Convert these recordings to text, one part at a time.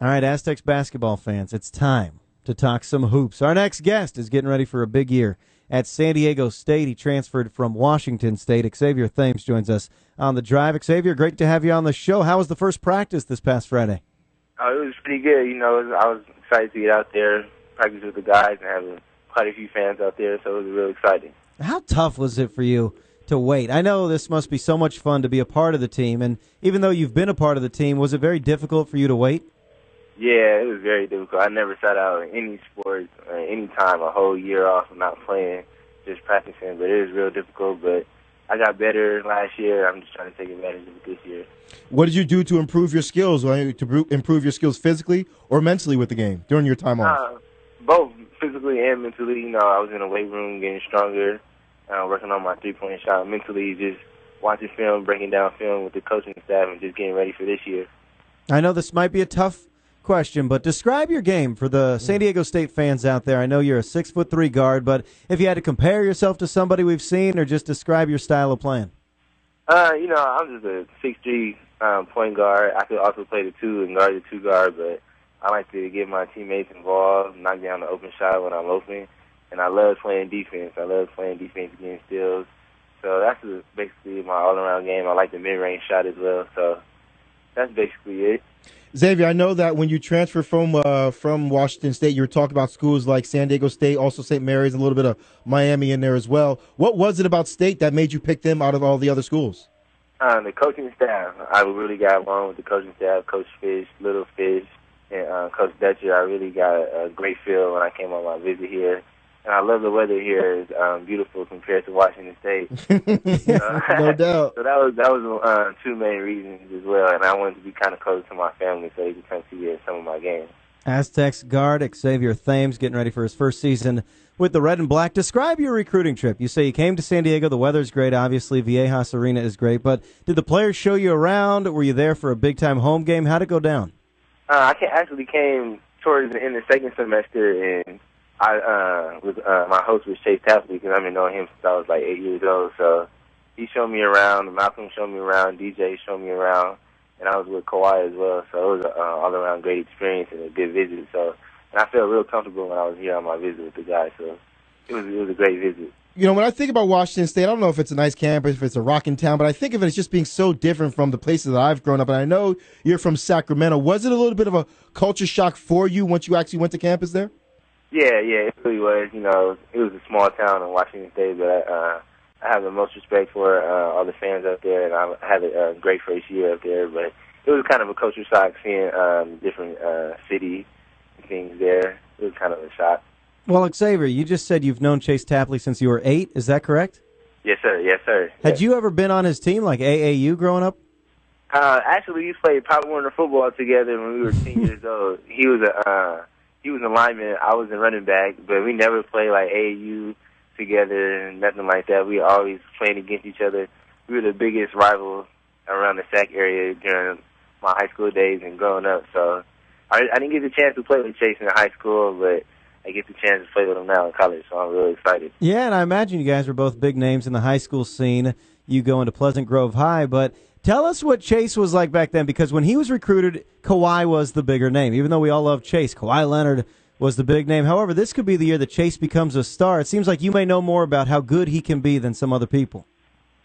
All right, Aztecs basketball fans, it's time to talk some hoops. Our next guest is getting ready for a big year at San Diego State. He transferred from Washington State. Xavier Thames joins us on the drive. Xavier, great to have you on the show. How was the first practice this past Friday? It was pretty good. I was excited to get out there, practice with the guys, and have quite a few fans out there, so it was really exciting. How tough was it for you to wait? I know this must be so much fun to be a part of the team, and even though you've been a part of the team, was it very difficult for you to wait? Yeah, it was very difficult. I never sat out in any sport, any time, a whole year off of not playing, just practicing. But it was real difficult. But I got better last year. I'm just trying to take advantage of it this year. What did you do to improve your skills? To improve your skills physically or mentally with the game during your time off? Both physically and mentally. I was in the weight room getting stronger, working on my three-point shot. Mentally, just watching film, breaking down film with the coaching staff, and just getting ready for this year. I know this might be a tough question, but describe your game for the San Diego State fans out there. I know you're a 6'3" guard, but if you had to compare yourself to somebody we've seen, or just describe your style of playing. I'm just a 6'3" point guard. I could also play the 2 and guard the 2 guard, but I like to get my teammates involved, knock down the open shot when I'm open, and I love playing defense. I love playing defense against steals. So that's basically my all-around game. I like the mid-range shot as well, so that's basically it. Xavier, I know that when you transferred from Washington State, you were talking about schools like San Diego State, also St. Mary's, a little bit of Miami in there as well. What was it about State that made you pick them out of all the other schools? The coaching staff. I really got along with the coaching staff, Coach Fish, Little Fish, and Coach Dutcher. I really got a great feel when I came on my visit here. And I love the weather here. It's beautiful compared to Washington State. No doubt. So that was 2 main reasons as well. And I wanted to be kind of close to my family so they could come see some of my games. Aztecs guard Xavier Thames getting ready for his first season with the Red and Black. Describe your recruiting trip. You say you came to San Diego. The weather's great, obviously. Viejas Arena is great. But did the players show you around? Were you there for a big-time home game? How'd it go down? I actually came towards the end of the second semester, and my host was Chase Tapley, because I've been knowing him since I was like 8 years old. So he showed me around. Malcolm showed me around. DJ showed me around. And I was with Kawhi as well. So it was an all-around great experience and a good visit. So, and I felt real comfortable when I was here on my visit with the guys. So it was a great visit. When I think about Washington State, I don't know if it's a nice campus, if it's a rocking town, but I think of it as just being so different from the places that I've grown up. And I know you're from Sacramento. Was it a little bit of a culture shock for you once you actually went to campus there? Yeah, it really was. It was a small town in Washington State, but I have the most respect for all the fans up there, and I had a great first year up there. But it was kind of a culture shock seeing different city and things there. It was kind of a shock. Well, Xavier, you just said you've known Chase Tapley since you were 8. Is that correct? Yes, sir. Yes, sir. Had you ever been on his team, like AAU, growing up? Actually, we played Pop Warner football together when we were 10 years old. He was a lineman. I was a running back, but we never played like AAU together and nothing like that. We always played against each other. We were the biggest rivals around the Sac area during my high school days and growing up. So I didn't get the chance to play with Chase in high school, but I get the chance to play with him now in college, so I'm really excited. Yeah, and I imagine you guys were both big names in the high school scene. You go into Pleasant Grove High, but tell us what Chase was like back then, because when he was recruited, Kawhi was the bigger name. Even though we all love Chase, Kawhi Leonard was the big name. However, this could be the year that Chase becomes a star. It seems like you may know more about how good he can be than some other people.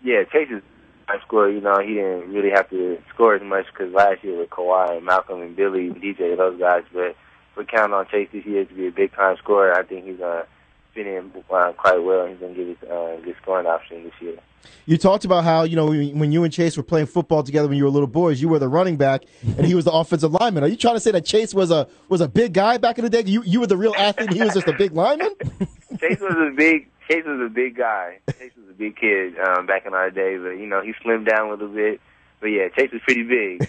Yeah, Chase is a high scorer. He didn't really have to score as much because last year with Kawhi and Malcolm and Billy and DJ, those guys, but we're counting on Chase this year to be a big-time scorer. I think he's going to fit in quite well. He's going to give us good scoring option this year. You talked about how, when you and Chase were playing football together when you were little boys, you were the running back and he was the offensive lineman. Are you trying to say that Chase was a big guy back in the day? You were the real athlete and he was just a big lineman? Chase was a big guy. Chase was a big kid back in our day, but, he slimmed down a little bit. But, yeah, Chase was pretty big.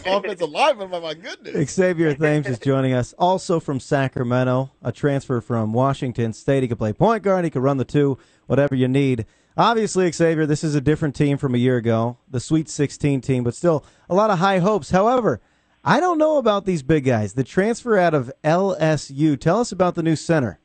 Offensive lineman, my goodness. Xavier Thames is joining us, also from Sacramento, a transfer from Washington State. He could play point guard, he could run the 2, whatever you need. Obviously, Xavier, this is a different team from a year ago, the Sweet 16 team, but still a lot of high hopes. However, I don't know about these big guys. The transfer out of LSU, tell us about the new center.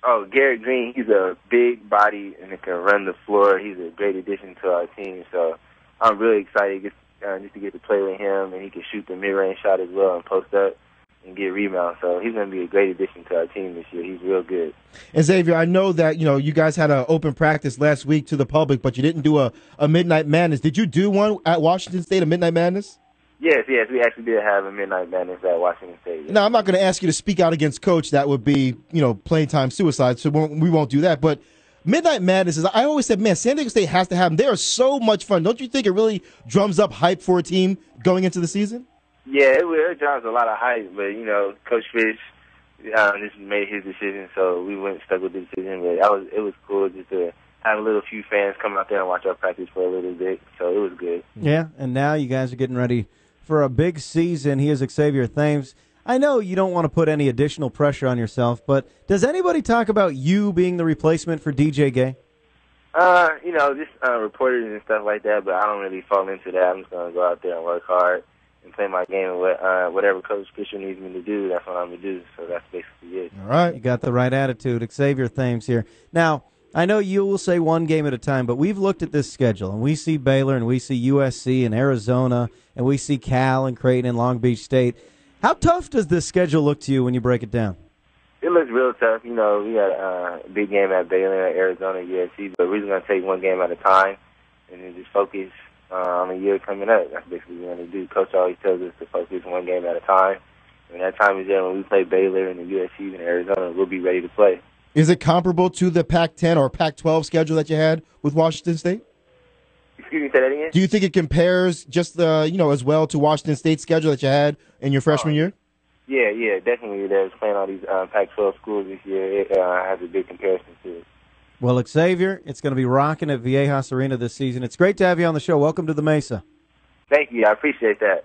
Oh, Garrett Green, he's a big body and he can run the floor. He's a great addition to our team, so I'm really excited just to get to play with him, and he can shoot the mid-range shot as well and post up and get rebounds. So he's going to be a great addition to our team this year. He's real good. And Xavier, I know that you guys had an open practice last week to the public, but you didn't do a Midnight Madness. Did you do one at Washington State, a Midnight Madness? Yes, we actually did have a Midnight Madness at Washington State. Now, I'm not going to ask you to speak out against Coach. That would be, playing time suicide, so we won't do that. But Midnight Madness is, I always said, man, San Diego State has to have them. They are so much fun. Don't you think it really drums up hype for a team going into the season? Yeah, it drives a lot of hype, but, Coach Fish just made his decision, so we went and stuck with the decision. But it was cool just to have a little few fans come out there and watch our practice for a little bit, so it was good. Yeah, and now you guys are getting ready for a big season. He is Xavier Thames. I know you don't want to put any additional pressure on yourself, but does anybody talk about you being the replacement for DJ Gay? Just reporters and stuff like that, but I don't really fall into that. I'm just going to go out there and work hard and play my game, and whatever Coach Fisher needs me to do, that's what I'm going to do. So that's basically it. All right. You got the right attitude. Xavier Thames here. Now, I know you will say one game at a time, but we've looked at this schedule, and we see Baylor, and we see USC and Arizona, and we see Cal and Creighton and Long Beach State. How tough does this schedule look to you when you break it down? It looks real tough. We got a big game at Baylor, Arizona, USC, but we're just going to take one game at a time and then just focus on the year coming up. That's basically what we're going to do. Coach always tells us to focus one game at a time. When that time is there, when we play Baylor and the USC and Arizona, we'll be ready to play. Is it comparable to the Pac-10 or Pac-12 schedule that you had with Washington State? Excuse me, say that again? Do you think it compares just as well to Washington State's schedule that you had in your freshman year? Yeah, definitely. There's playing all these Pac-12 schools this year. It has a big comparison to it. Well, Xavier, it's going to be rocking at Viejas Arena this season. It's great to have you on the show. Welcome to the Mesa. Thank you. I appreciate that.